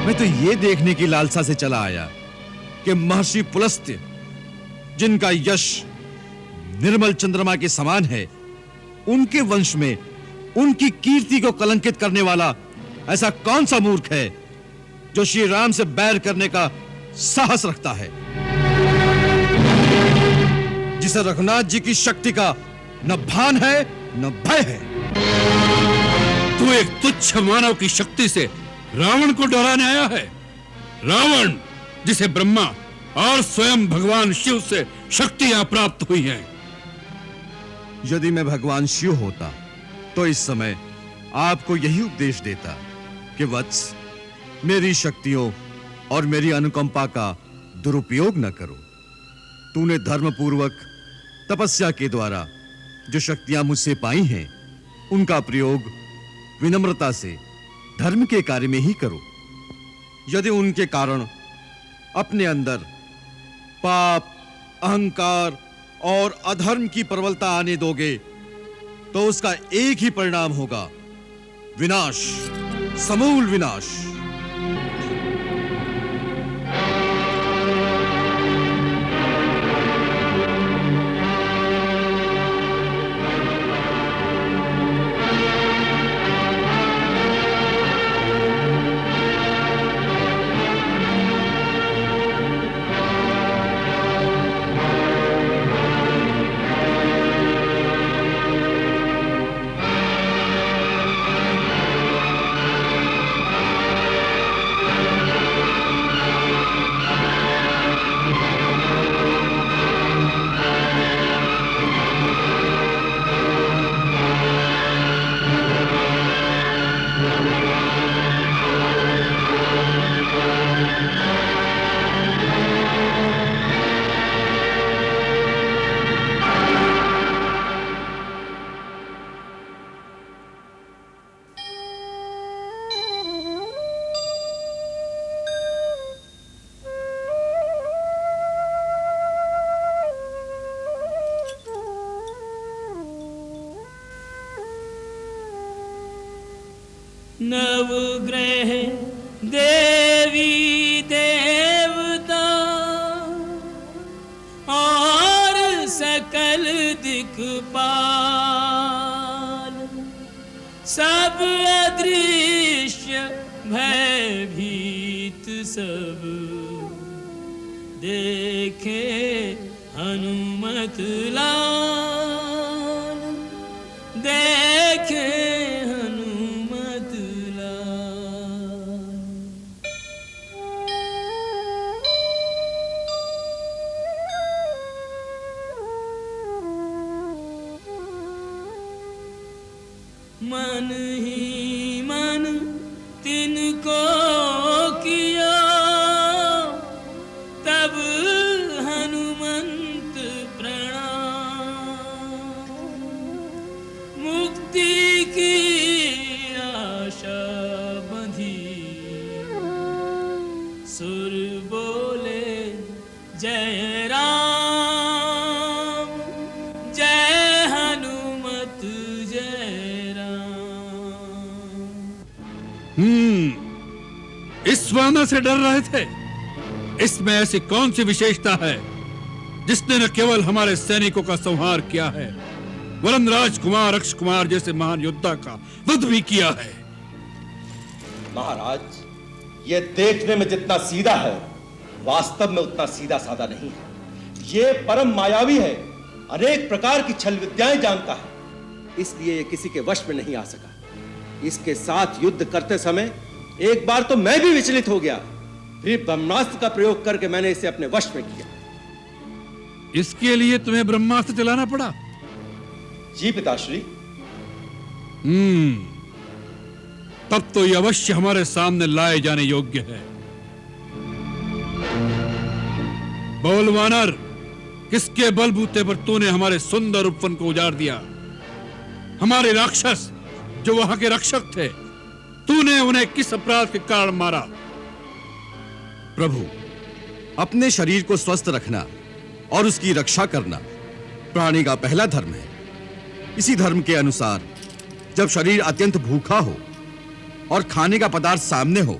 मैं तो ये देखने की लालसा से चला आया कि महर्षि पुलस्त्य, जिनका यश निर्मल चंद्रमा के समान है, उनके वंश में उनकी कीर्ति को कलंकित करने वाला ऐसा कौन सा मूर्ख है जो श्री राम से बैर करने का साहस रखता है, जिसे रघुनाथ जी की शक्ति का न भान है न भय है। तू एक तुच्छ मानव की शक्ति से रावण को डराने आया है। रावण, जिसे ब्रह्मा और स्वयं भगवान शिव से शक्तियां प्राप्त हुई हैं। यदि मैं भगवान शिव होता तो इस समय आपको यही उपदेश देता कि वत्स, मेरी शक्तियों और मेरी अनुकंपा का दुरुपयोग न करो। तूने धर्मपूर्वक तपस्या के द्वारा जो शक्तियां मुझसे पाई हैं, उनका प्रयोग विनम्रता से धर्म के कार्य में ही करो। यदि उनके कारण अपने अंदर पाप, अहंकार और अधर्म की प्रबलता आने दोगे तो उसका एक ही परिणाम होगा, विनाश, समूल विनाश। नवग्रह देवी देवता और सकल दिक्पाल, सब अदृश्य भयभीत सब देखे हनुमत लाल, देखे मन ही मन तिनको किया, तब हनुमंत प्रणाम, मुक्ति की आशा बंधी, सुर बोले जय राम, जय हनुमत जय। इस वानर से डर रहे थे। इसमें ऐसी कौन सी विशेषता है जिसने न केवल हमारे सैनिकों का संहार किया है, वरन राजकुमार अक्ष कुमार जैसे महान योद्धा का वध भी किया है। महाराज, ये देखने में जितना सीधा है, वास्तव में उतना सीधा साधा नहीं है। ये परम मायावी है, अनेक प्रकार की छल विद्याएं जानता है, इसलिए ये किसी के वश में नहीं आ सका। इसके साथ युद्ध करते समय एक बार तो मैं भी विचलित हो गया, फिर ब्रह्मास्त्र का प्रयोग करके मैंने इसे अपने वश में किया। इसके लिए तुम्हें ब्रह्मास्त्र चलाना पड़ा? जी पिताश्री। तब तो ये अवश्य हमारे सामने लाए जाने योग्य है। बोल वानर, किसके बलबूते पर तूने हमारे सुंदर उपवन को उजाड़ दिया? हमारे राक्षस जो वहां के रक्षक थे, तूने उन्हें किस अपराध के कारण मारा? प्रभु, अपने शरीर को स्वस्थ रखना और उसकी रक्षा करना प्राणी का पहला धर्म है। इसी धर्म के अनुसार जब शरीर अत्यंत भूखा हो और खाने का पदार्थ सामने हो,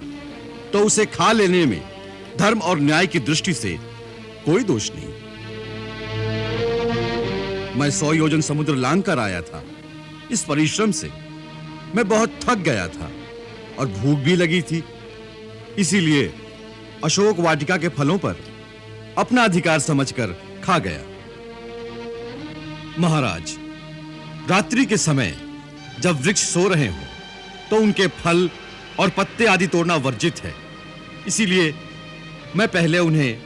तो उसे खा लेने में धर्म और न्याय की दृष्टि से कोई दोष नहीं। मैं 100 योजन समुद्र लांग कर आया था। इस परिश्रम से मैं बहुत थक गया था और भूख भी लगी थी। इसीलिए अशोक वाटिका के फलों पर अपना अधिकार समझकर खा गया। महाराज, रात्रि के समय जब वृक्ष सो रहे हो तो उनके फल और पत्ते आदि तोड़ना वर्जित है। इसीलिए मैं पहले उन्हें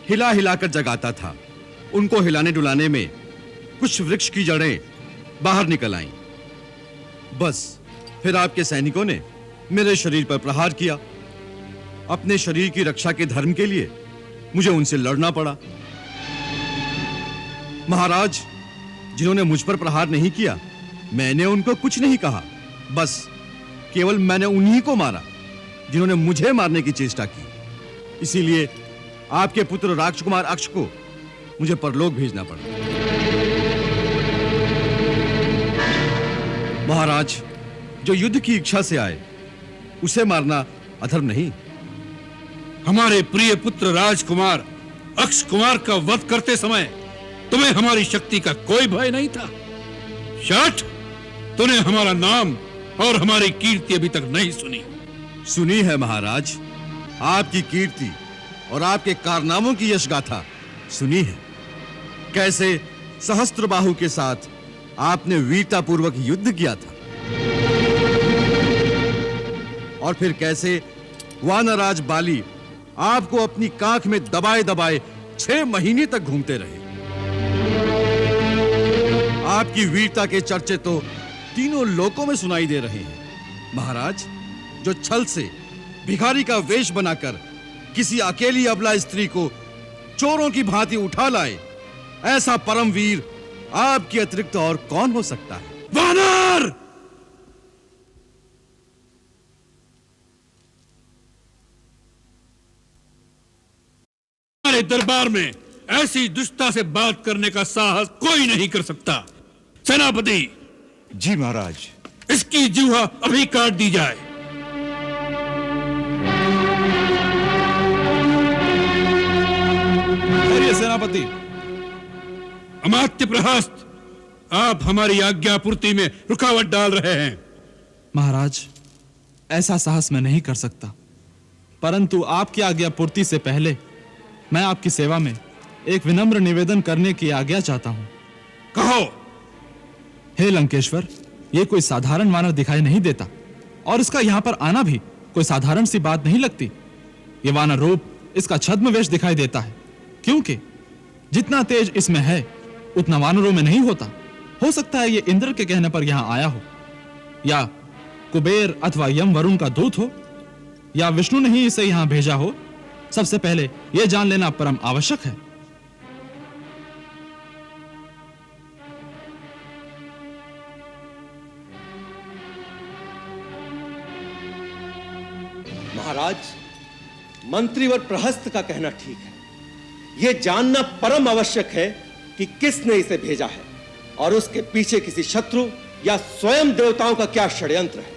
हिला हिलाकर जगाता था। उनको हिलाने डुलाने में कुछ वृक्ष की जड़ें बाहर निकल आईं। बस फिर आपके सैनिकों ने मेरे शरीर पर प्रहार किया। अपने शरीर की रक्षा के धर्म के लिए मुझे उनसे लड़ना पड़ा। महाराज, जिन्होंने मुझ पर प्रहार नहीं किया, मैंने उनको कुछ नहीं कहा। बस केवल मैंने उन्हीं को मारा जिन्होंने मुझे मारने की चेष्टा की। इसीलिए आपके पुत्र राजकुमार अक्ष को मुझे परलोक भेजना पड़ा। महाराज, जो युद्ध की इच्छा से आए उसे मारना अधर्म नहीं। हमारे प्रिय पुत्र राजकुमार अक्ष कुमार का वध करते समय तुम्हें हमारी शक्ति का कोई भय नहीं था। शाठ, तूने हमारा नाम और हमारी कीर्ति अभी तक नहीं सुनी। सुनी है महाराज, आपकी कीर्ति और आपके कारनामों की यश गाथा सुनी है। कैसे सहस्त्रबाहु के साथ आपने वीरतापूर्वक युद्ध किया था और फिर कैसे वानराज बाली आपको अपनी कांख में दबाए दबाए 6 महीने तक घूमते रहे। आपकी वीरता के चर्चे तो तीनों लोकों में सुनाई दे रहे हैं। महाराज, जो छल से भिखारी का वेश बनाकर किसी अकेली अबला स्त्री को चोरों की भांति उठा लाए, ऐसा परमवीर आपके अतिरिक्त और कौन हो सकता है? वानर! हमारे दरबार में ऐसी दुष्टता से बात करने का साहस कोई नहीं कर सकता। सेनापति, जी महाराज। इसकी जीवा अभी काट दी जाए। सेनापति। अमात्य प्रहस्त, आप हमारी आज्ञा पूर्ति में रुकावट डाल रहे हैं। महाराज, ऐसा साहस मैं नहीं कर सकता, परंतु आपकी आज्ञा पूर्ति से पहले मैं आपकी सेवा में एक विनम्र निवेदन करने की आज्ञा चाहता हूं। कहो। हे लंकेश्वर, यह कोई साधारण वानर दिखाई नहीं देता और इसका यहां पर आना भी कोई साधारण सी बात नहीं लगती। यह वानर रूप इसका छद्म वेश दिखाई देता है, क्योंकि जितना तेज इसमें है उतना वानरों में नहीं होता। हो सकता है ये इंद्र के कहने पर यहां आया हो, या कुबेर अथवा यम वरुण का दूत हो, या विष्णु ने ही इसे यहां भेजा हो। सबसे पहले यह जान लेना परम आवश्यक है। महाराज, मंत्रीवर प्रहस्त का कहना ठीक है। यह जानना परम आवश्यक है कि किसने इसे भेजा है और उसके पीछे किसी शत्रु या स्वयं देवताओं का क्या षड्यंत्र है।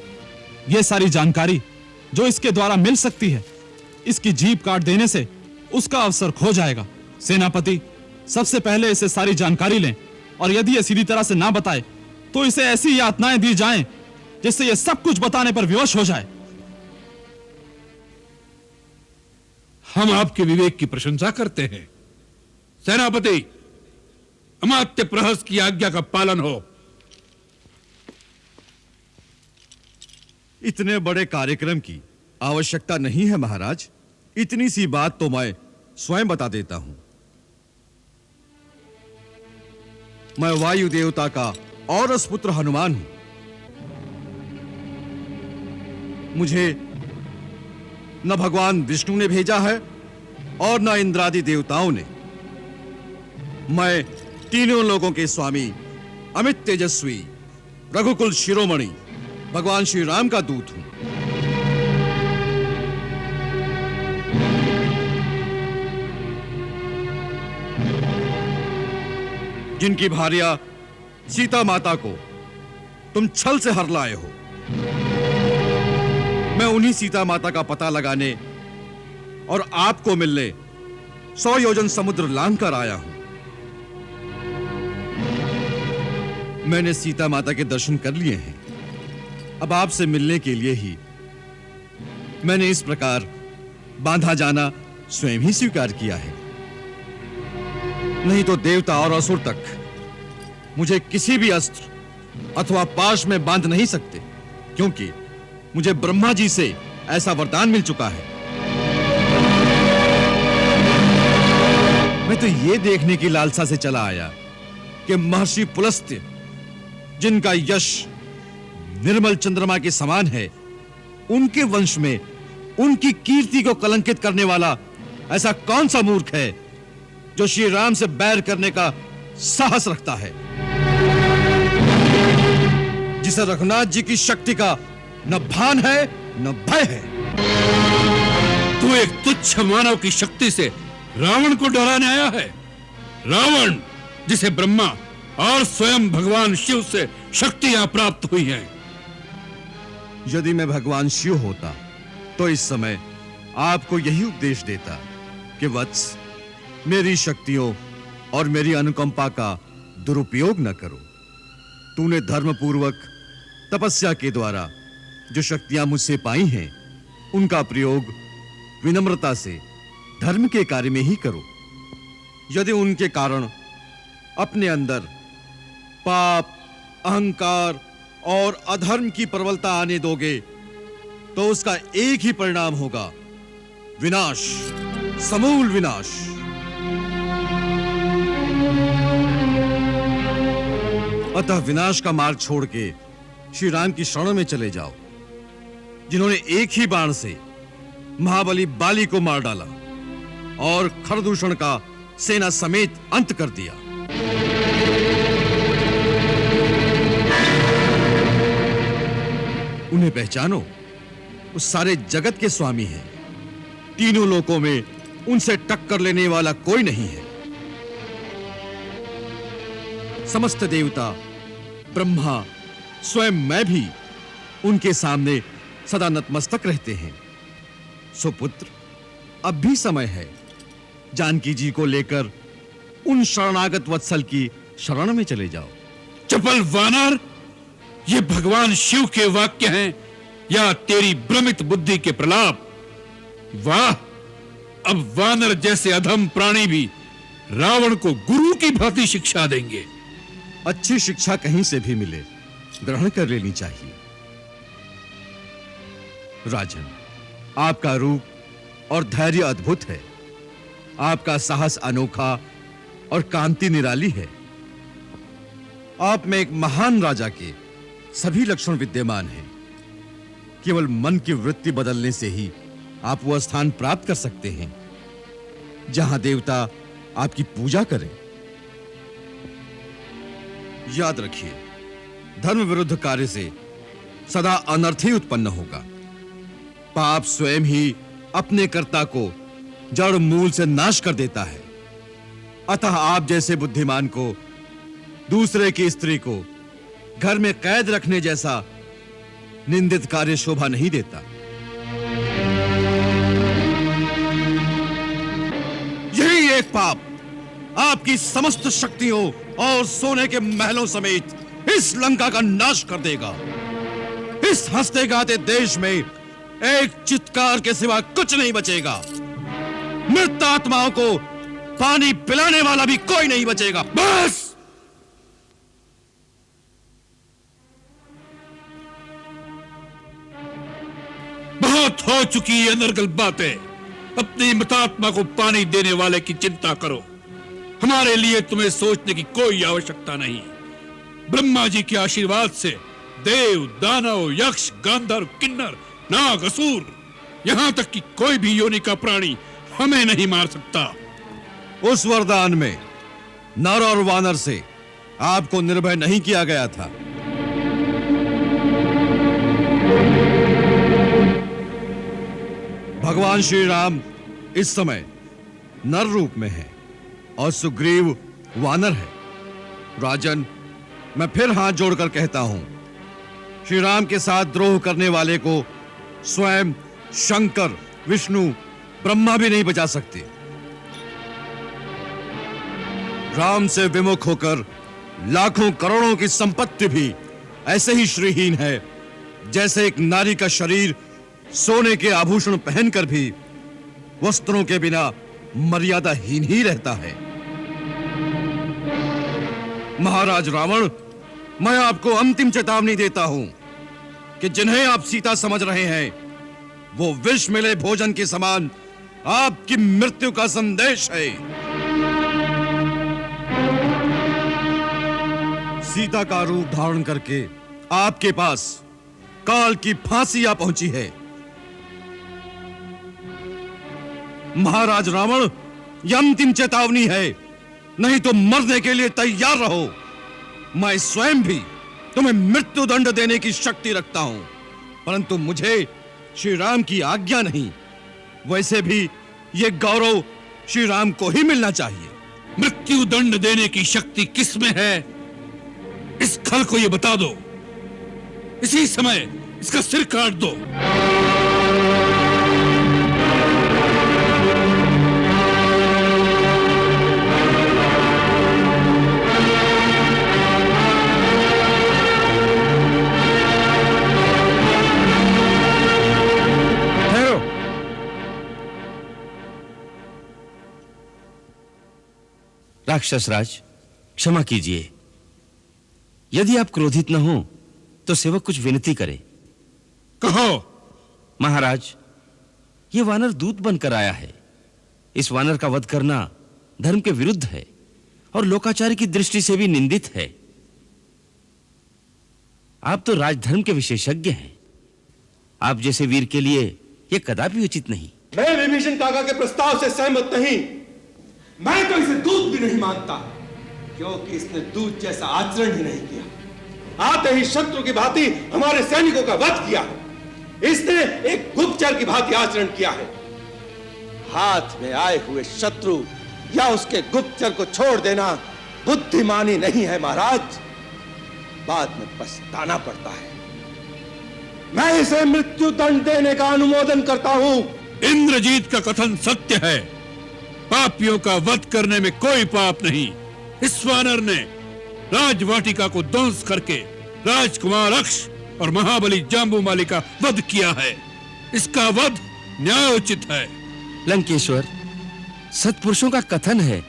यह सारी जानकारी जो इसके द्वारा मिल सकती है, इसकी जीभ काट देने से उसका अवसर खो जाएगा। सेनापति, सबसे पहले इसे सारी जानकारी लें और यदि यह सीधी तरह से ना बताए तो इसे ऐसी यातनाएं दी जाएं जिससे यह सब कुछ बताने पर विवश हो जाए। हम आपके विवेक की प्रशंसा करते हैं। सेनापति, अमात्य प्रहस्त की आज्ञा का पालन हो। इतने बड़े कार्यक्रम की आवश्यकता नहीं है महाराज। इतनी सी बात तो मैं स्वयं बता देता हूं। मैं वायु देवता का औरस पुत्र हनुमान हूं। मुझे न भगवान विष्णु ने भेजा है और न इंद्रादि देवताओं ने। मैं तीनों लोगों के स्वामी, अमित तेजस्वी, रघुकुल शिरोमणि भगवान श्री राम का दूत हूं। जिनकी भार्या सीता माता को तुम छल से हर लाए हो, मैं उन्हीं सीता माता का पता लगाने और आपको मिलने 100 योजन समुद्र लांघ कर आया हूं। मैंने सीता माता के दर्शन कर लिए हैं। अब आपसे मिलने के लिए ही मैंने इस प्रकार बांधा जाना स्वयं ही स्वीकार किया है। नहीं तो देवता और असुर तक मुझे किसी भी अस्त्र अथवा पाश में बांध नहीं सकते, क्योंकि मुझे ब्रह्मा जी से ऐसा वरदान मिल चुका है। मैं तो यह देखने की लालसा से चला आया कि महर्षि पुलस्त्य, जिनका यश निर्मल चंद्रमा के समान है, उनके वंश में उनकी कीर्ति को कलंकित करने वाला ऐसा कौन सा मूर्ख है जो श्री राम से बैर करने का साहस रखता है, जिसे रघुनाथ जी की शक्ति का न भान है न भय है। तू एक तुच्छ मानव की शक्ति से रावण को डराने आया है। रावण, जिसे ब्रह्मा और स्वयं भगवान शिव से शक्तियां प्राप्त हुई हैं। यदि मैं भगवान शिव होता तो इस समय आपको यही उपदेश देता कि वत्स, मेरी शक्तियों और मेरी अनुकंपा का दुरुपयोग न करो। तूने धर्मपूर्वक तपस्या के द्वारा जो शक्तियां मुझसे पाई हैं, उनका प्रयोग विनम्रता से धर्म के कार्य में ही करो। यदि उनके कारण अपने अंदर पाप, अहंकार और अधर्म की प्रबलता आने दोगे तो उसका एक ही परिणाम होगा, विनाश, समूल विनाश। अतः विनाश का मार्ग छोड़ के श्री राम की शरण में चले जाओ, जिन्होंने एक ही बाण से महाबली बाली को मार डाला और खरदूषण का सेना समेत अंत कर दिया। उन्हें पहचानो, वो सारे जगत के स्वामी हैं। तीनों लोकों में उनसे टक्कर लेने वाला कोई नहीं है। समस्त देवता, ब्रह्मा, स्वयं मैं भी उनके सामने सदा नतमस्तक रहते हैं। सुपुत्र, अब भी समय है। जानकी जी को लेकर उन शरणागत वत्सल की शरण में चले जाओ। चपल वानर, ये भगवान शिव के वाक्य हैं या तेरी भ्रमित बुद्धि के प्रलाप? वाह, अब वानर जैसे अधम प्राणी भी रावण को गुरु की भांति शिक्षा देंगे। अच्छी शिक्षा कहीं से भी मिले, ग्रहण कर लेनी चाहिए। राजन, आपका रूप और धैर्य अद्भुत है। आपका साहस अनोखा और कांति निराली है। आप में एक महान राजा के सभी लक्षण विद्यमान हैं। केवल मन की वृत्ति बदलने से ही आप वह स्थान प्राप्त कर सकते हैं जहां देवता आपकी पूजा करें। याद रखिए, धर्म विरुद्ध कार्य से सदा अनर्थ ही उत्पन्न होगा। पाप स्वयं ही अपने कर्ता को जड़ मूल से नाश कर देता है। अतः आप जैसे बुद्धिमान को दूसरे की स्त्री को घर में कैद रखने जैसा निंदित कार्य शोभा नहीं देता। यही एक पाप आपकी समस्त शक्तियों और सोने के महलों समेत इस लंका का नाश कर देगा। इस हंसते गाते देश में एक चित्कार के सिवा कुछ नहीं बचेगा। मृत आत्माओं को पानी पिलाने वाला भी कोई नहीं बचेगा। बस! बहुत हो चुकी है अनर्गल बातें। अपनी मतात्मा को पानी देने वाले की चिंता करो। हमारे लिए तुम्हें सोचने की कोई आवश्यकता नहीं। ब्रह्मा जी के आशीर्वाद से देव, दानव, यक्ष, गांधर्व, किन्नर, नाग, असुर, यहां तक कि कोई भी योनि का प्राणी हमें नहीं मार सकता। उस वरदान में नर और वानर से आपको निर्भय नहीं किया गया था। भगवान श्री राम इस समय नर रूप में है और सुग्रीव वानर है। राजन, मैं फिर हाथ जोड़कर कहता हूं, श्री राम के साथ द्रोह करने वाले को स्वयं शंकर, विष्णु ब्रह्मा भी नहीं बचा सकते। राम से विमुख होकर लाखों करोड़ों की संपत्ति भी ऐसे ही श्रीहीन है जैसे एक नारी का शरीर सोने के आभूषण पहनकर भी वस्त्रों के बिना मर्यादाहीन ही रहता है। महाराज रावण, मैं आपको अंतिम चेतावनी देता हूं कि जिन्हें आप सीता समझ रहे हैं वो विष मिले भोजन के समान आपकी मृत्यु का संदेश है। सीता का रूप धारण करके आपके पास काल की फांसी आ पहुंची है। महाराज रावण, यह अंतिम चेतावनी है, नहीं तो मरने के लिए तैयार रहो। मैं स्वयं भी तुम्हें मृत्यु दंड देने की शक्ति रखता हूं, परंतु मुझे श्री राम की आज्ञा नहीं। वैसे भी यह गौरव श्री राम को ही मिलना चाहिए। मृत्यु दंड देने की शक्ति किसमें है, इस खल को ये बता दो। इसी समय इसका सिर काट दो। राक्षस राज, क्षमा कीजिए। यदि आप क्रोधित न हो तो सेवक कुछ विनती करे। कहो। महाराज, यह वानर दूत बनकर आया है। इस वानर का वध करना धर्म के विरुद्ध है और लोकाचार की दृष्टि से भी निंदित है। आप तो राजधर्म के विशेषज्ञ हैं। आप जैसे वीर के लिए यह कदापि उचित नहीं। मैं विभीषण काका के प्रस्ताव से सहमत नहीं। मैं तो इसे दूत भी नहीं मानता, क्योंकि इसने दूत जैसा आचरण ही नहीं किया। आते ही शत्रु की भांति हमारे सैनिकों का वध किया। इसने एक गुप्तचर की भांति आचरण किया है। हाथ में आए हुए शत्रु या उसके गुप्तचर को छोड़ देना बुद्धिमानी नहीं है महाराज, बाद में पछताना पड़ता है। मैं इसे मृत्यु दंड देने का अनुमोदन करता हूं। इंद्रजीत का कथन सत्य है। पापियों का वध करने में कोई पाप नहीं। इस वानर ने राजवाटिका को ध्वंस करके राजकुमार अक्ष और महाबली जाम्बूमाली का वध किया है। इसका वध न्यायोचित है। लंकेश्वर, सत्पुरुषों का कथन है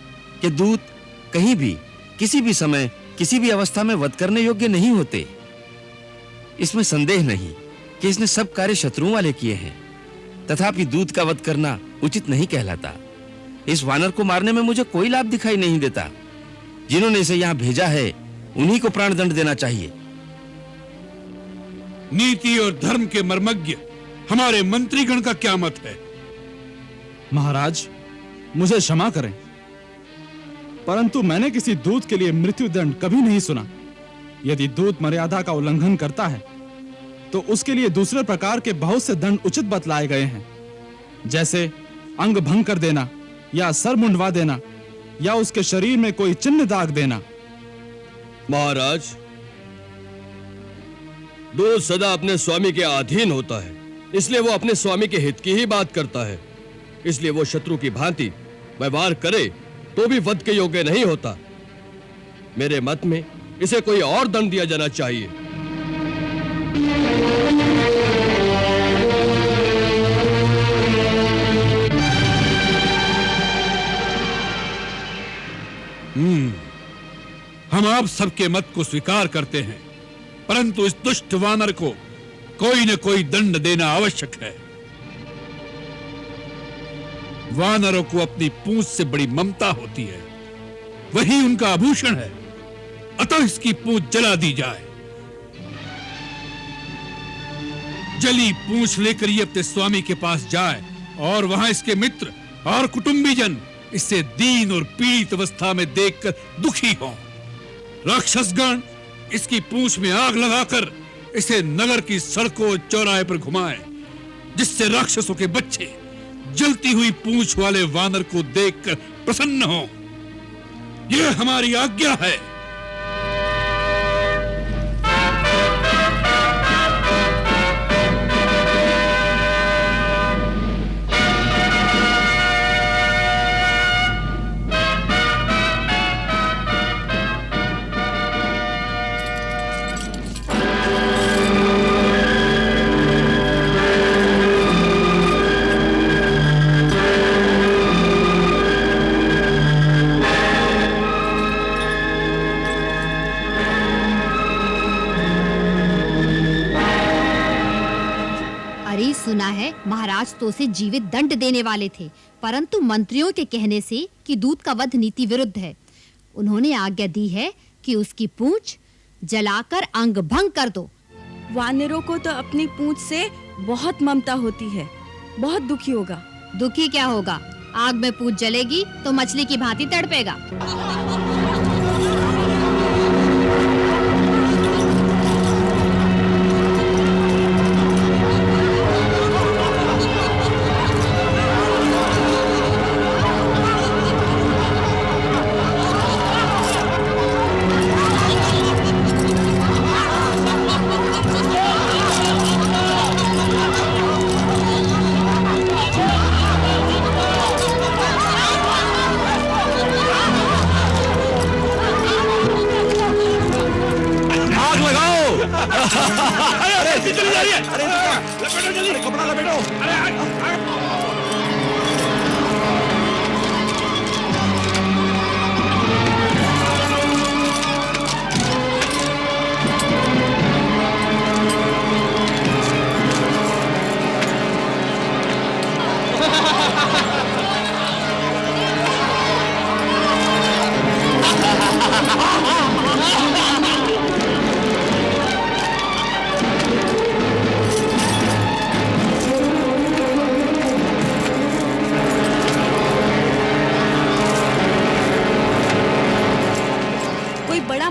कि दूत कहीं भी किसी भी समय किसी भी अवस्था में वध करने योग्य नहीं होते। इसमें संदेह नहीं कि इसने सब कार्य शत्रुओं वाले किए हैं, तथापि दूत का वध करना उचित नहीं कहलाता। इस वानर को मारने में मुझे कोई लाभ दिखाई नहीं देता। जिन्होंने इसे यहां भेजा है उन्हीं को प्राण दंड देना चाहिए। नीति और धर्म के मर्मज्ञ हमारे मंत्रीगण का क्या मत है? महाराज, मुझे क्षमा करें, परंतु मैंने किसी दूत के लिए मृत्यु दंड कभी नहीं सुना। यदि दूत मर्यादा का उल्लंघन करता है तो उसके लिए दूसरे प्रकार के बहुत से दंड उचित बतलाए गए हैं, जैसे अंग भंग कर देना या सर मुंडवा देना या उसके शरीर में कोई चिन्ह दाग देना। महाराज, दूत सदा अपने स्वामी के अधीन होता है, इसलिए वो अपने स्वामी के हित की ही बात करता है। इसलिए वो शत्रु की भांति व्यवहार करे तो भी वध के योग्य नहीं होता। मेरे मत में इसे कोई और दंड दिया जाना चाहिए। हम आप सबके मत को स्वीकार करते हैं, परंतु इस दुष्ट वानर को कोई न कोई दंड देना आवश्यक है। वानरों को अपनी पूंछ से बड़ी ममता होती है, वही उनका आभूषण है। अतः इसकी पूंछ जला दी जाए। जली पूंछ लेकर ये अपने स्वामी के पास जाए और वहां इसके मित्र और कुटुंबीजन इसे दीन और पीड़ित अवस्था में देखकर दुखी हों। राक्षसगण इसकी पूंछ में आग लगाकर इसे नगर की सड़कों और चौराहे पर घुमाएं, जिससे राक्षसों के बच्चे जलती हुई पूंछ वाले वानर को देखकर प्रसन्न हों। यह हमारी आज्ञा है। महाराज तो उसे जीवित दंड देने वाले थे, परंतु मंत्रियों के कहने से कि दूत का वध नीति विरुद्ध है, उन्होंने आज्ञा दी है कि उसकी पूंछ जलाकर अंग भंग कर दो। वानरों को तो अपनी पूंछ से बहुत ममता होती है, बहुत दुखी होगा। दुखी क्या होगा? आग में पूंछ जलेगी तो मछली की भांति तड़पेगा।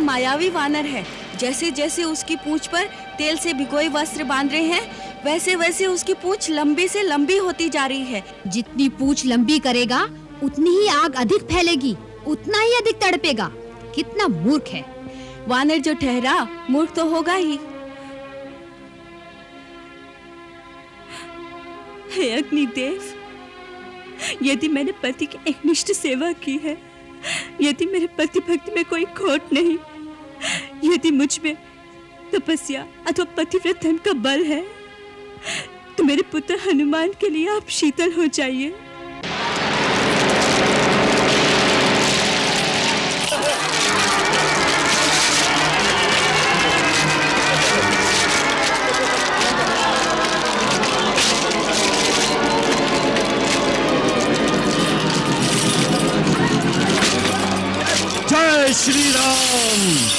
मायावी वानर है। जैसे जैसे उसकी पूंछ पर तेल से भिगोए वस्त्र बांध रहे हैं, वैसे वैसे उसकी पूंछ लंबी से लंबी होती जा रही है। जितनी पूंछ लंबी करेगा उतनी ही आग अधिक फैलेगी, उतना ही अधिक तड़पेगा। कितना मूर्ख है। वानर जो ठहरा मूर्ख तो होगा ही। हे अग्निदेव, यदि मैंने पति की एकनिष्ठ सेवा की है, यदि मेरे पति भक्ति में कोई खोट नहीं, यदि मुझ में तपस्या अथवा पतिव्रत धर्म का बल है, तो मेरे पुत्र हनुमान के लिए आप शीतल हो जाइए। जय श्री राम।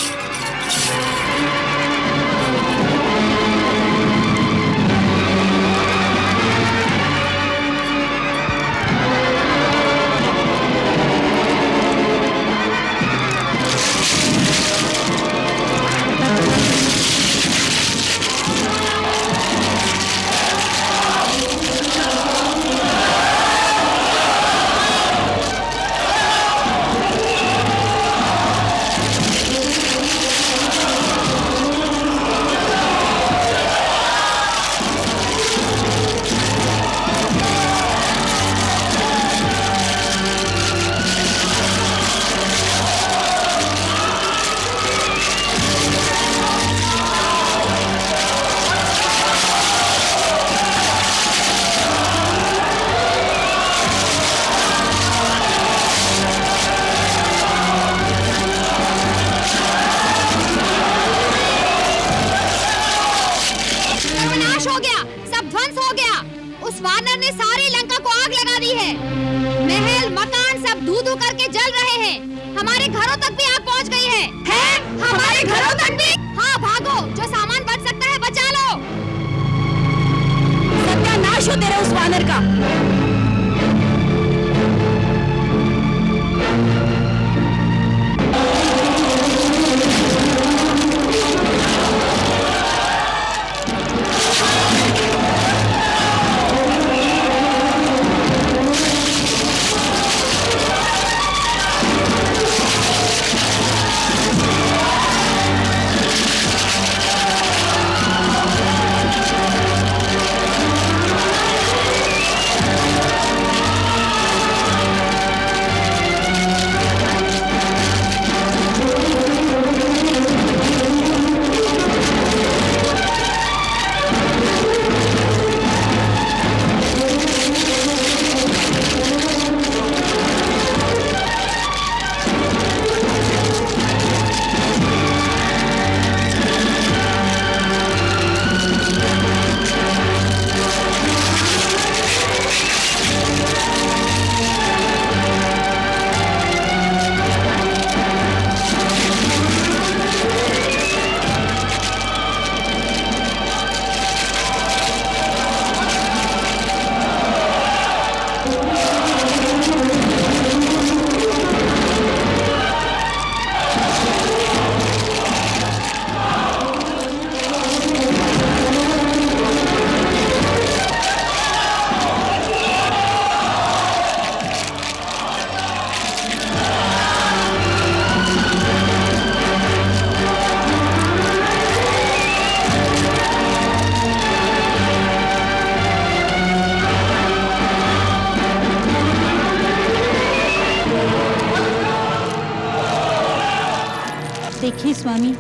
देखिए स्वामी,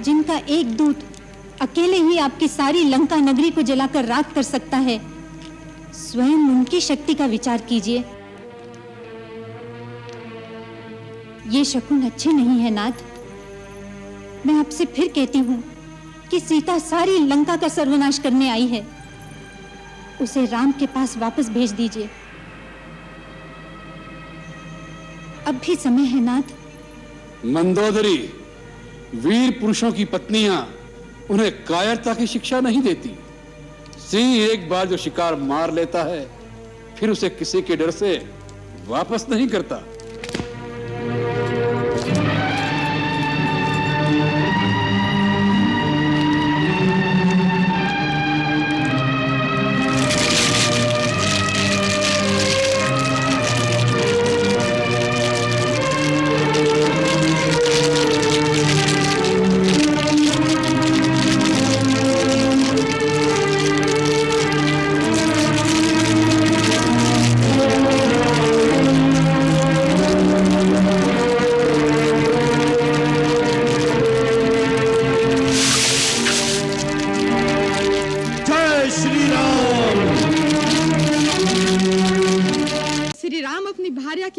जिनका एक दूत अकेले ही आपकी सारी लंका नगरी को जलाकर राख कर सकता है, स्वयं उनकी शक्ति का विचार कीजिए। ये शकुन अच्छे नहीं है नाथ। मैं आपसे फिर कहती हूँ कि सीता सारी लंका का सर्वनाश करने आई है, उसे राम के पास वापस भेज दीजिए। अब भी समय है नाथ। मंदोदरी, वीर पुरुषों की पत्नियां उन्हें कायरता की शिक्षा नहीं देती। सिंह एक बार जो शिकार मार लेता है, फिर उसे किसी के डर से वापस नहीं करता।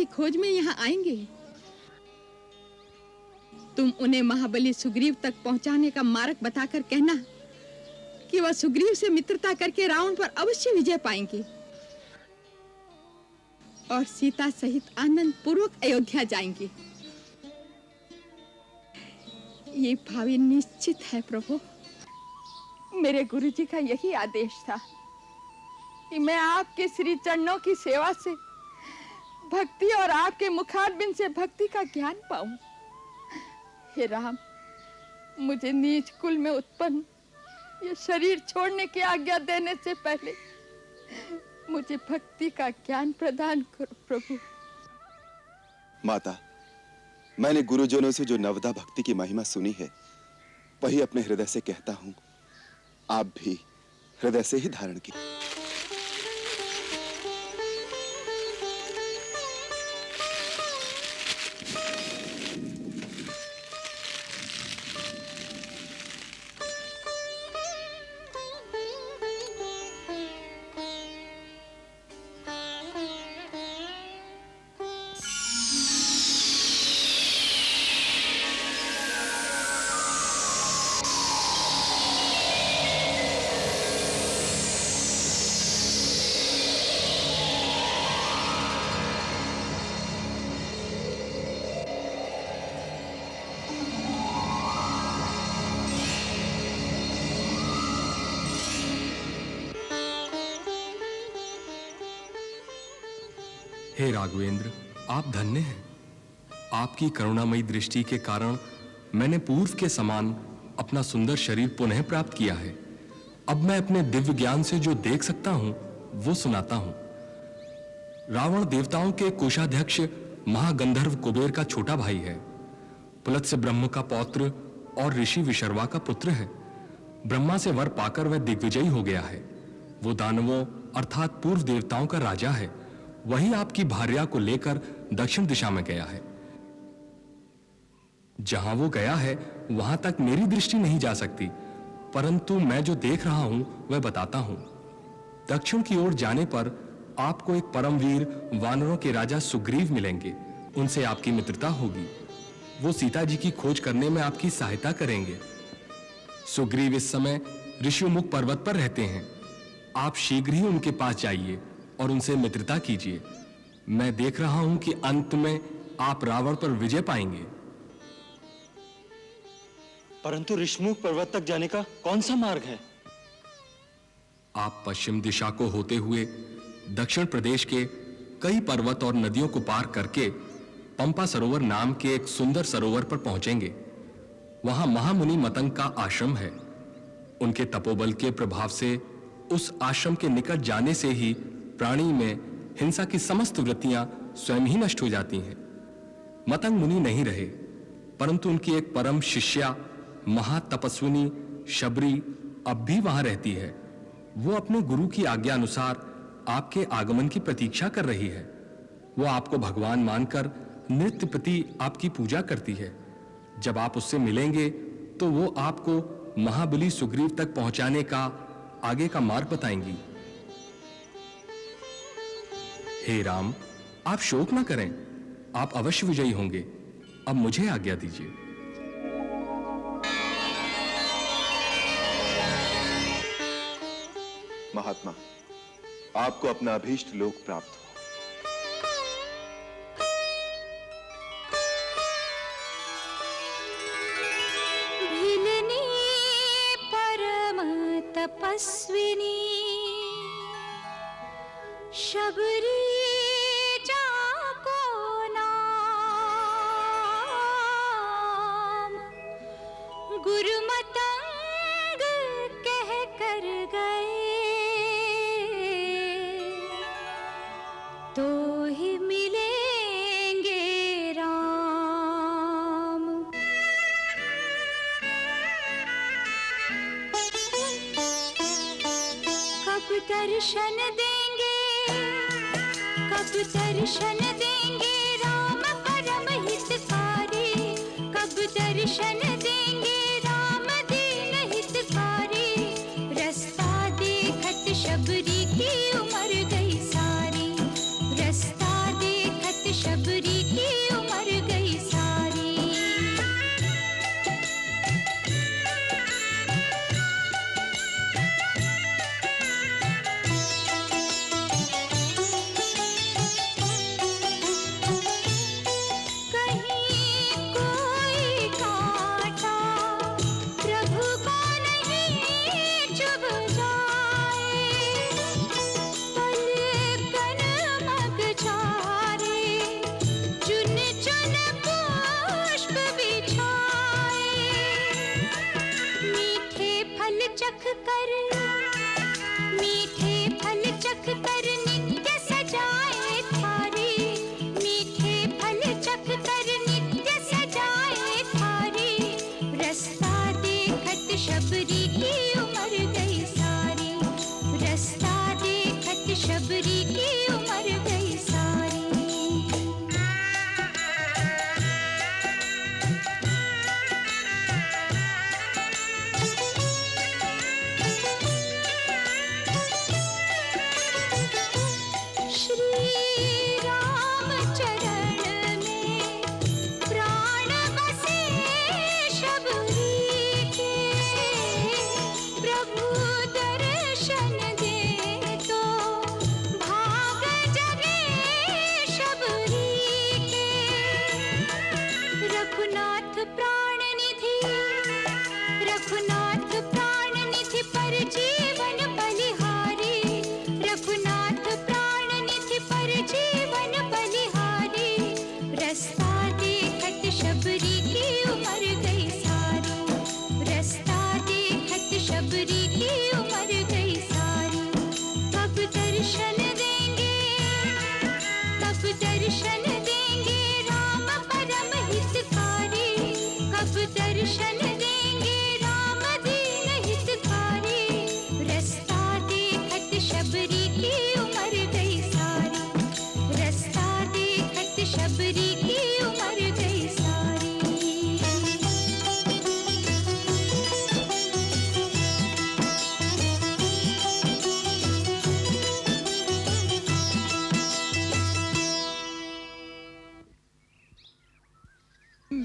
खोज में यहाँ आएंगे। तुम उन्हें महाबली सुग्रीव तक पहुंचाने का मार्ग बताकर कहना कि वह सुग्रीव से मित्रता करके रावण पर अवश्य विजय पाएंगे और सीता सहित आनंद पूर्वक अयोध्या जाएंगे। ये भावी निश्चित है प्रभु। मेरे गुरुजी का यही आदेश था कि मैं आपके श्री चरणों की सेवा से भक्ति और आपके मुखारबिंद से भक्ति का ज्ञान पाऊं। हे राम, मुझे नीच कुल में उत्पन्न ये शरीर छोड़ने की आज्ञा देने से पहले मुझे भक्ति का ज्ञान प्रदान करो प्रभु। माता, मैंने गुरुजनों से जो नवदा भक्ति की महिमा सुनी है, वही अपने हृदय से कहता हूं। आप भी हृदय से ही धारण की। हे राघवेंद्र, आप धन्य हैं। आपकी करुणामयी दृष्टि के कारण मैंने पूर्व के समान अपना सुंदर शरीर पुनः प्राप्त किया है। अब मैं अपने दिव्य ज्ञान से जो देख सकता हूं वो सुनाता हूं। रावण देवताओं के कोषाध्यक्ष महागंधर्व कुबेर का छोटा भाई है। पुलत्स्य ब्रह्म का पौत्र और ऋषि विशर्वा का पुत्र है। ब्रह्मा से वर पाकर वह दिग्विजयी हो गया है। वो दानवों अर्थात पूर्व देवताओं का राजा है। वही आपकी भार्या को लेकर दक्षिण दिशा में गया है। जहां वो गया है वहां तक मेरी दृष्टि नहीं जा सकती, परंतु मैं जो देख रहा हूं वह बताता हूं। दक्षिण की ओर जाने पर आपको एक परमवीर वानरों के राजा सुग्रीव मिलेंगे। उनसे आपकी मित्रता होगी। वो सीता जी की खोज करने में आपकी सहायता करेंगे। सुग्रीव इस समय ऋषिमुख पर्वत पर रहते हैं। आप शीघ्र ही उनके पास जाइए और उनसे मित्रता कीजिए। मैं देख रहा हूं कि अंत में आप रावण पर विजय पाएंगे। परंतु ऋषिमुख पर्वत तक जाने का कौन सा मार्ग है? आप पश्चिम दिशा को होते हुए दक्षिण प्रदेश के कई पर्वत और नदियों को पार करके पंपा सरोवर नाम के एक सुंदर सरोवर पर पहुंचेंगे। वहां महामुनि मतंग का आश्रम है। उनके तपोबल के प्रभाव से उस आश्रम के निकट जाने से ही प्राणी में हिंसा की समस्त वृत्तियां स्वयं ही नष्ट हो जाती हैं। मतंग मुनि नहीं रहे, परंतु उनकी एक परम शिष्या महातपस्विनी शबरी अब भी वहां रहती है। वो अपने गुरु की आज्ञा अनुसार आपके आगमन की प्रतीक्षा कर रही है। वो आपको भगवान मानकर नित्य प्रति आपकी पूजा करती है। जब आप उससे मिलेंगे तो वो आपको महाबली सुग्रीव तक पहुंचाने का आगे का मार्ग बताएंगी। हे राम, आप शोक न करें, आप अवश्य विजयी होंगे। अब मुझे आज्ञा दीजिए। महात्मा, आपको अपना अभीष्ट लोक प्राप्त हो। भिलनी परम तपस्विनी शबरी जाको नाम गुरुमतंग कह कर गए तो ही मिलेंगे राम। कब दर्शन देंगे, कब दर्शन देंगे राम परम हितकारी, कब दर्शन देंगे राम दीन हितकारी। रास्ता देखत शबरी की उम्र गई सारी, रास्ता देखत शबरी की उम्र गई सारी। चख कर मीठे फल चख कर नित्य सजाए थारी, मीठे फल चख कर नित्य सजाए थारी। रास्ता देखत शबरी की उम्र गई सारी, रास्ता देखत शबरी की उम्र गई सारी।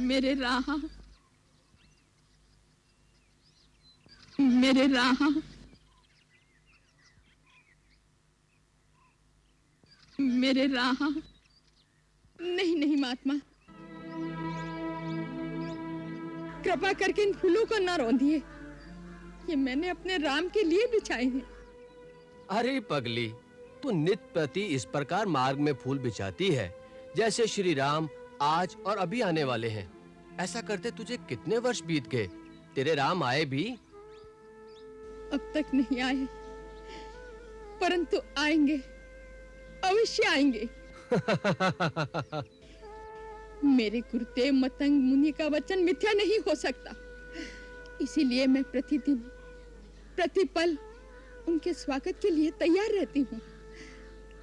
मेरे राहा, मेरे राहा, मेरे राहा। नहीं नहीं महात्मा, कृपा करके इन फूलों को न रौंदिए, ये मैंने अपने राम के लिए बिछाए हैं। अरे पगली, तू नित्य प्रति इस प्रकार मार्ग में फूल बिछाती है जैसे श्री राम आज और अभी आने वाले हैं। ऐसा करते तुझे कितने वर्ष बीत गए? तेरे राम आए भी? अब तक नहीं आए, परंतु आएंगे, अवश्य आएंगे। मेरे गुरुदेव मतंग मुनि का वचन मिथ्या नहीं हो सकता, इसीलिए मैं प्रतिदिन प्रतिपल उनके स्वागत के लिए तैयार रहती हूँ।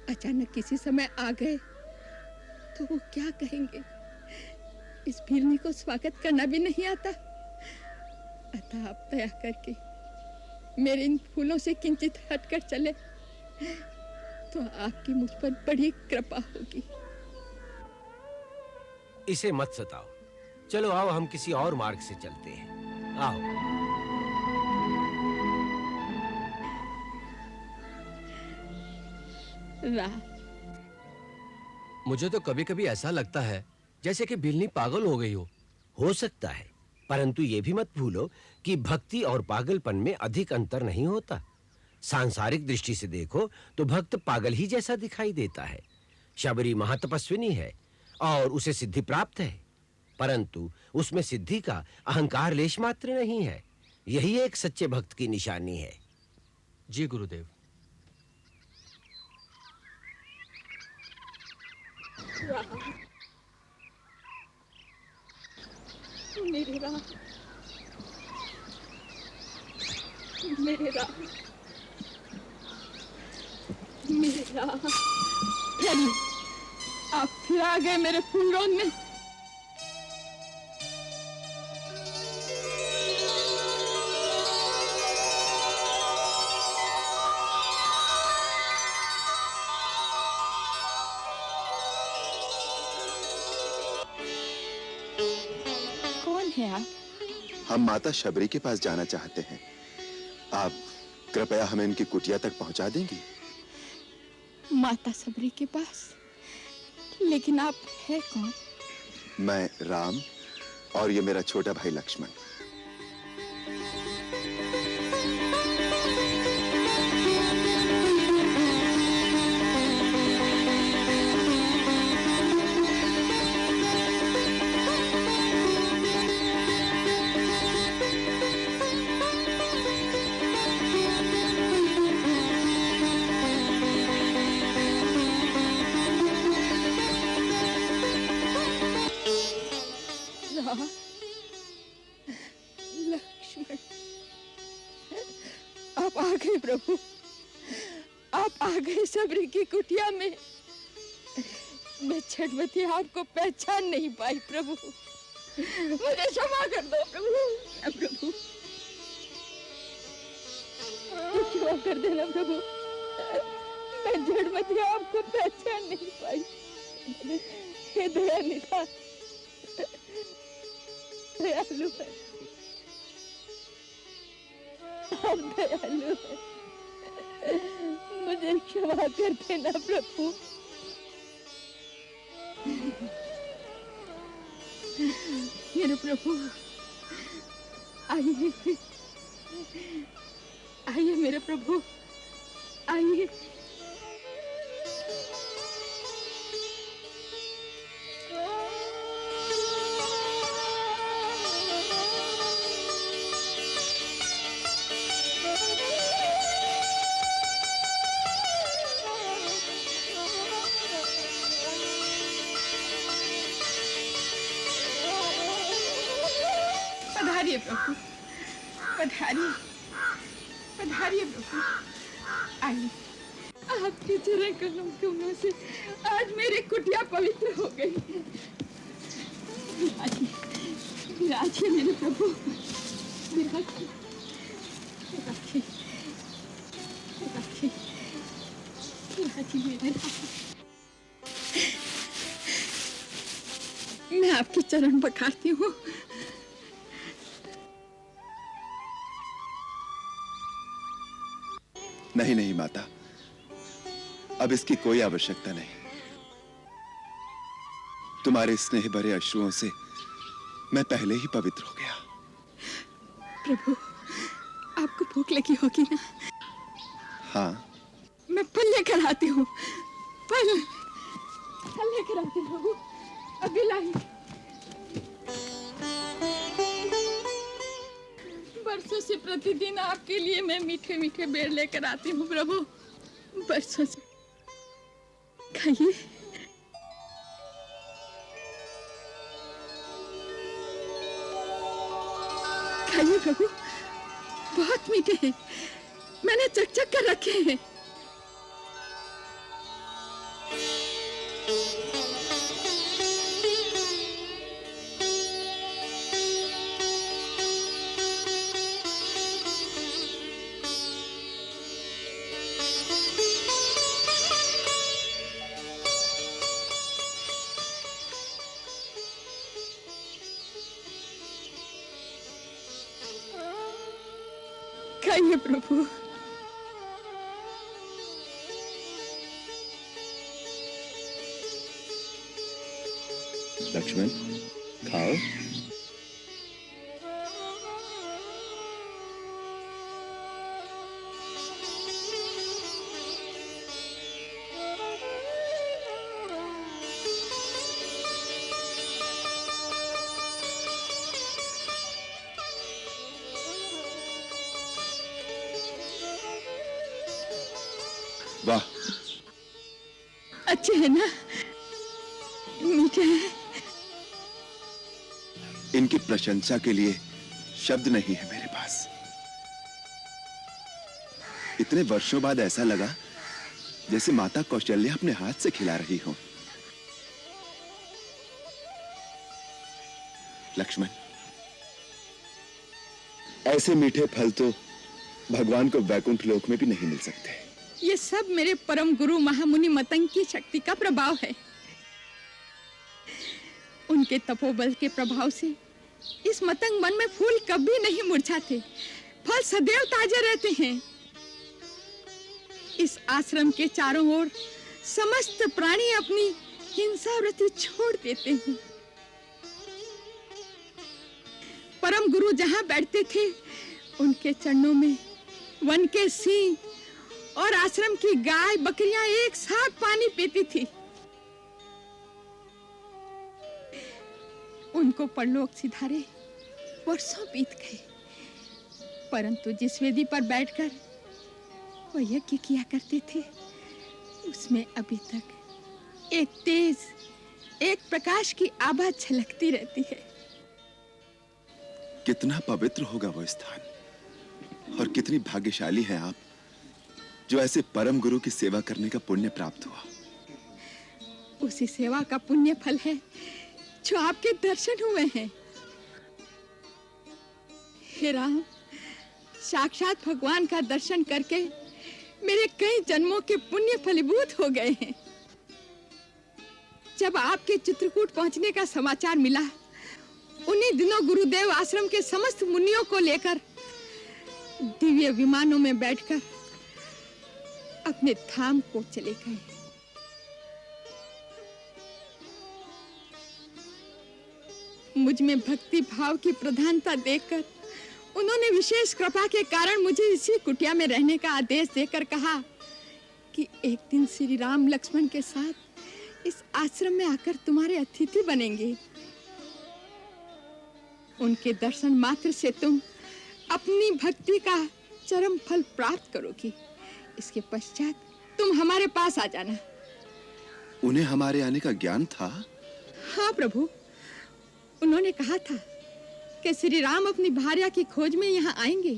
अचानक किसी समय आ गए तो वो क्या कहेंगे, इस भीलनी को स्वागत करना भी नहीं आता। अतः आप दया करके मेरे इन फूलों से किंचित हटकर चले तो आपकी मुझ पर बड़ी कृपा होगी। इसे मत सताओ। चलो आओ, हम किसी और मार्ग से चलते हैं। आओ। मुझे तो कभी-कभी ऐसा लगता है जैसे कि बिल्ली पागल हो गई हो सकता है, परंतु ये भी मत भूलो कि भक्ति और पागलपन में अधिक अंतर नहीं होता। सांसारिक दृष्टि से देखो तो भक्त पागल ही जैसा दिखाई देता है। शबरी महातपस्विनी है और उसे सिद्धि प्राप्त है, परंतु उसमें सिद्धि का अहंकार लेश मात्र नहीं है। यही एक सच्चे भक्त की निशानी है। जी गुरुदेव। मेरे राम, मेरे राम, मेरे राम। आप फिर आ गए मेरे फूलों में। हम माता शबरी के पास जाना चाहते हैं। आप कृपया हमें इनकी कुटिया तक पहुंचा देंगी? माता शबरी के पास? लेकिन आप है कौन? मैं राम और ये मेरा छोटा भाई लक्ष्मण। लक्ष्मण, आप आ गए प्रभु, आप आ गए शबरी की कुटिया में। मैं छठवती आपको पहचान नहीं पाई प्रभु, मुझे क्षमा कर दो प्रभु। प्रभु क्षमा कर देना प्रभु, मैं जड़मती आपको पहचान नहीं पाई। हे दयानिधि, दयालु है, आप दयालु है, मुझे क्षमा कर देना प्रभु। मेरे प्रभु, आइए आइए मेरे प्रभु, आइए। पधारिए प्रभु, पधारिए, पधारिए प्रभु, आइए। आपके चरण कमलों से आज मेरी कुटिया पवित्र हो गई। विराजिए मेरे प्रभु, विराजिए, विराजिए, विराजिए, विराजिए मेरे राम। मैं आपके चरण पखारती हूँ। नहीं नहीं माता, अब इसकी कोई आवश्यकता नहीं। तुम्हारे स्नेह भरे अश्रुओं से मैं पहले ही पवित्र हो गया। प्रभु, आपको भूख लगी होगी ना? हाँ। मैं फल लेकर आती हूँ, फल लेकर आती हूँ प्रभु, अभी लाई। बरसों से प्रतिदिन आपके लिए मैं मीठे मीठे बेर लेकर आती हूँ प्रभु, बरसों से। खाइए। खाइए प्रभु, बहुत मीठे हैं, मैंने चक-चक कर रखे हैं। खाइए प्रभु। लक्ष्मण, खाओ। वाह, अच्छे है ना? मीठे हैं। इनकी प्रशंसा के लिए शब्द नहीं है मेरे पास। इतने वर्षों बाद ऐसा लगा जैसे माता कौशल्या अपने हाथ से खिला रही हो। लक्ष्मण, ऐसे मीठे फल तो भगवान को वैकुंठ लोक में भी नहीं मिल सकते। ये सब मेरे परम गुरु महामुनि मतंग की शक्ति का प्रभाव है। उनके तपोबल के प्रभाव से इस मतंग मन में फूल कभी नहीं मुरझाते, फल सदैव ताजे रहते हैं। इस आश्रम के चारों ओर समस्त प्राणी अपनी हिंसा वृत्ति छोड़ देते हैं। परम गुरु जहां बैठते थे, उनके चरणों में वन के सिंह और आश्रम की गाय बकरियां एक साथ पानी पीती थी। उनको परलोक सिधारे वर्षों बीत गए, परंतु जिस वेदी पर बैठकर वो यज्ञ किया करते थे, उसमें अभी तक एक तेज, एक प्रकाश की आभा झलकती रहती है। कितना पवित्र होगा वो स्थान, और कितनी भाग्यशाली हैं आप जो ऐसे परम गुरु की सेवा करने का पुण्य प्राप्त हुआ। उसी सेवा का पुण्य फल है जो आपके दर्शन हुए हैं। हे राम, साक्षात भगवान का दर्शन करके मेरे कई जन्मों के पुण्य फलीभूत हो गए हैं। जब आपके चित्रकूट पहुंचने का समाचार मिला, उन्हीं दिनों गुरुदेव आश्रम के समस्त मुनियों को लेकर दिव्य विमानों में बैठकर अपने धाम को चले गए। मुझ में भक्ति भाव की प्रधानता देखकर उन्होंने विशेष कृपा के कारण मुझे इसी कुटिया में रहने का आदेश देकर कहा कि एक दिन श्री राम लक्ष्मण के साथ इस आश्रम में आकर तुम्हारे अतिथि बनेंगे। उनके दर्शन मात्र से तुम अपनी भक्ति का चरम फल प्राप्त करोगी। इसके पश्चात तुम हमारे पास आ जाना। उन्हें हमारे आने का ज्ञान था? हाँ प्रभु, उन्होंने कहा था कि श्री राम अपनी भार्या की खोज में यहाँ आएंगे।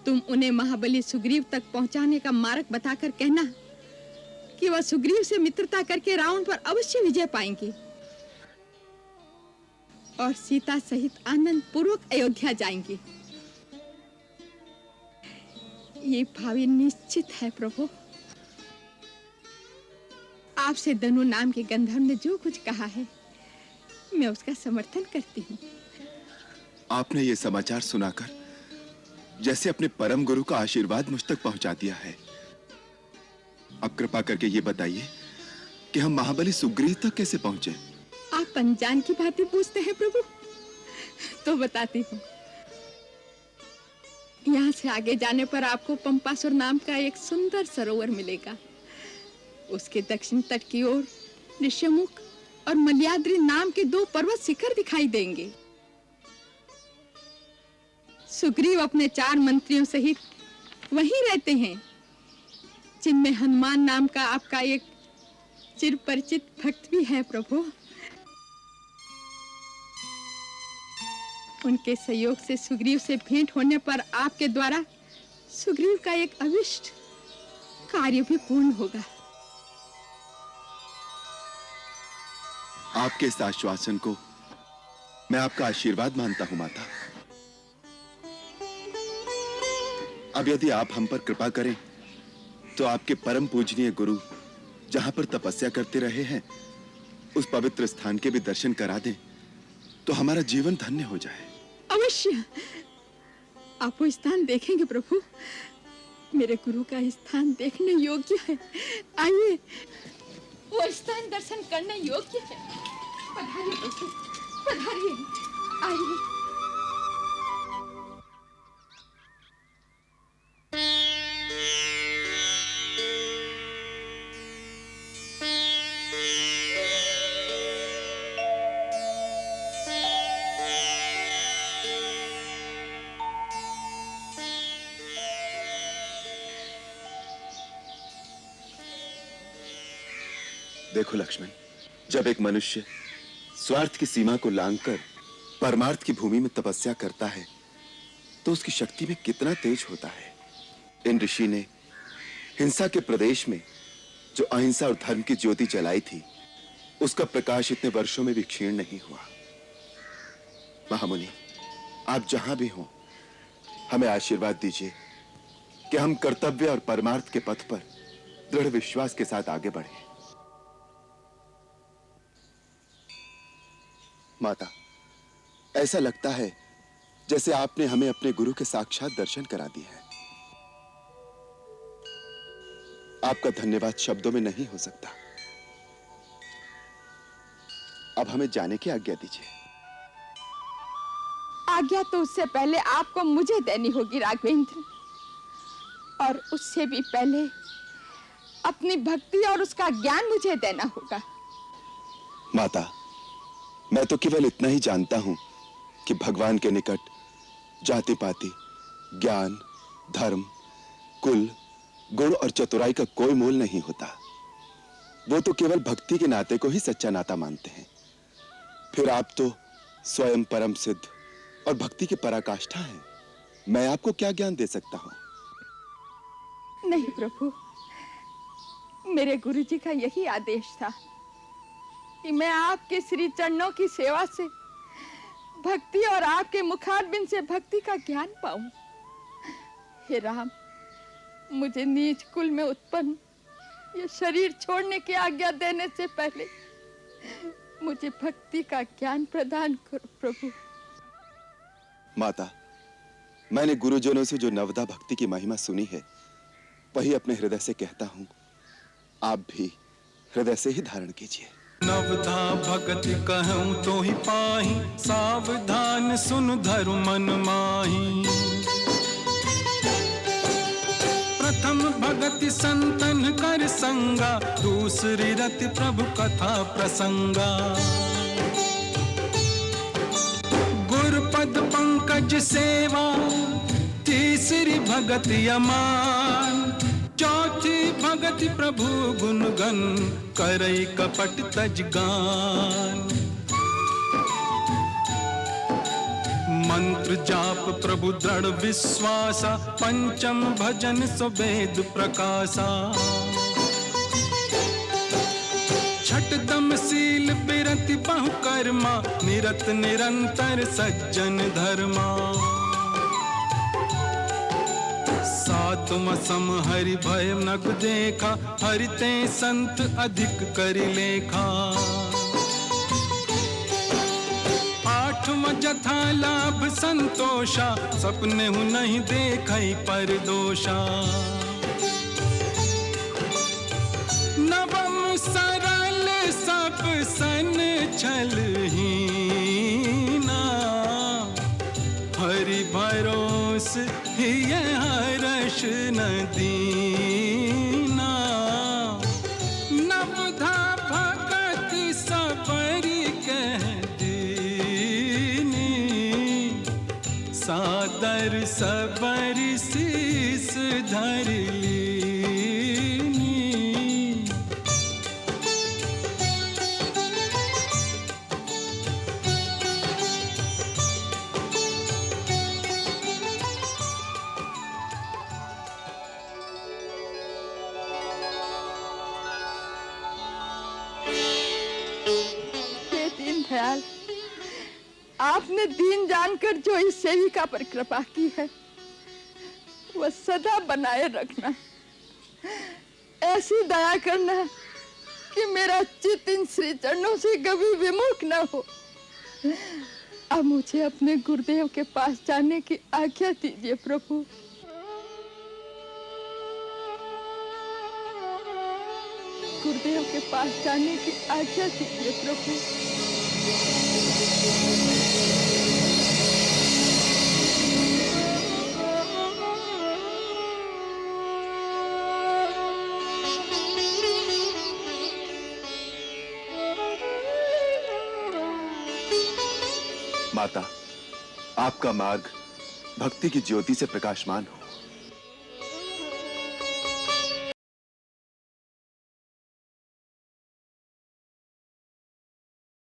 तुम उन्हें महाबली सुग्रीव तक पहुंचाने का मार्ग बताकर कहना कि वह सुग्रीव से मित्रता करके रावण पर अवश्य विजय पाएंगे और सीता सहित आनंद पूर्वक अयोध्या जाएंगे। ये भावी निश्चित है प्रभु। आपसे धनु नाम के गंधर्व ने जो कुछ कहा है, मैं उसका समर्थन करती हूँ। आपने ये समाचार सुनाकर जैसे अपने परम गुरु का आशीर्वाद मुझ तक पहुंचा दिया है। अब कृपा करके ये बताइए कि हम महाबली सुग्रीव तक कैसे पहुंचे? आप अनजान की बातें पूछते हैं प्रभु, तो बताती हूँ। यहाँ से आगे जाने पर आपको पंपासुर नाम का एक सुंदर सरोवर मिलेगा। उसके दक्षिण तट की ओर ऋष्यमुख और मल्याद्रि नाम के दो पर्वत शिखर दिखाई देंगे। सुग्रीव अपने 4 मंत्रियों सहित वहीं रहते हैं, जिनमें हनुमान नाम का आपका एक चिरपरिचित भक्त भी है प्रभु। उनके सहयोग से सुग्रीव से भेंट होने पर आपके द्वारा सुग्रीव का एक अभिष्ट कार्य भी पूर्ण होगा। आपके इस आश्वासन को मैं आपका आशीर्वाद मानता हूं माता। अब यदि आप हम पर कृपा करें तो आपके परम पूजनीय गुरु जहां पर तपस्या करते रहे हैं, उस पवित्र स्थान के भी दर्शन करा दें तो हमारा जीवन धन्य हो जाए। अवश्य, आप वो स्थान देखेंगे प्रभु। मेरे गुरु का स्थान देखने योग्य है। आइए, वो स्थान दर्शन करने योग्य है। पधारिए प्रभु, पधारिए, आइए। देखो लक्ष्मण, जब एक मनुष्य स्वार्थ की सीमा को लांघकर परमार्थ की भूमि में तपस्या करता है तो उसकी शक्ति में कितना तेज होता है। इन ऋषि ने हिंसा के प्रदेश में जो अहिंसा और धर्म की ज्योति जलाई थी, उसका प्रकाश इतने वर्षों में भी क्षीण नहीं हुआ। महामुनि, आप जहां भी हों, हमें आशीर्वाद दीजिए कि हम कर्तव्य और परमार्थ के पथ पर दृढ़ विश्वास के साथ आगे बढ़ें। माता, ऐसा लगता है जैसे आपने हमें अपने गुरु के साक्षात दर्शन करा दिए हैं। आपका धन्यवाद शब्दों में नहीं हो सकता। अब हमें जाने की आज्ञा दीजिए। आज्ञा तो उससे पहले आपको मुझे देनी होगी राघवेंद्र, और उससे भी पहले अपनी भक्ति और उसका ज्ञान मुझे देना होगा। माता, मैं तो केवल इतना ही जानता हूं कि भगवान के निकट जाति पाति, ज्ञान, धर्म, कुल, गुण और चतुराई का कोई मोल नहीं होता। वो तो केवल भक्ति के नाते को ही सच्चा नाता मानते हैं। फिर आप तो स्वयं परम सिद्ध और भक्ति की पराकाष्ठा हैं। मैं आपको क्या ज्ञान दे सकता हूं? नहीं प्रभु, मेरे गुरुजी का यही आदेश था कि मैं आपके श्री चरणों की सेवा से भक्ति और आपके मुखारबिंद से भक्ति का ज्ञान पाऊं। हे राम, मुझे नीच कुल में उत्पन्न ये शरीर छोड़ने की आज्ञा देने से पहले मुझे भक्ति का ज्ञान प्रदान करो प्रभु। माता, मैंने गुरुजनों से जो नवदा भक्ति की महिमा सुनी है, वही अपने हृदय से कहता हूं। आप भी हृदय से ही धारण कीजिए। नवधा भगत कहूं तो ही पाही, सावधान सुन धरु मन माही। प्रथम भगति संतन कर संगा, दूसरी रति प्रभु कथा प्रसंगा। गुरुपद पंकज सेवा, तीसरी भगति अमान। चौथी भगति प्रभु गुणगन, करई कपट तजगान। मंत्र जाप प्रभु दृढ़ विश्वासा, पंचम भजन सुवेद प्रकाशा। छठ दम सील बिरति बहु कर्मा, निरत निरंतर सज्जन धर्मा। सातम सम हरि भय नग देखा, हरिते संत अधिक करि लेखा। आठम जथा लाभ संतोषा, सपने हूँ नहीं देखई पर दोषा। नवम सरल सब सन छलहीना, हरि भरोस हिय हर्ष न दीना। नवधा भगत सबरी कह दीनी, सादर सबरी शीस धर लीनी। दयाल, आपने दीन जानकर जो इस सेविका पर कृपा की है, वह सदा बनाए रखना। ऐसी दया करना कि मेरा चित्त इन श्री चरणों से कभी विमुख न हो। अब मुझे अपने गुरुदेव के पास जाने की आज्ञा दीजिए प्रभु। गुरुदेव के पास जाने की आज्ञा दीजिए प्रभु। माता, आपका मार्ग भक्ति की ज्योति से प्रकाशमान हो।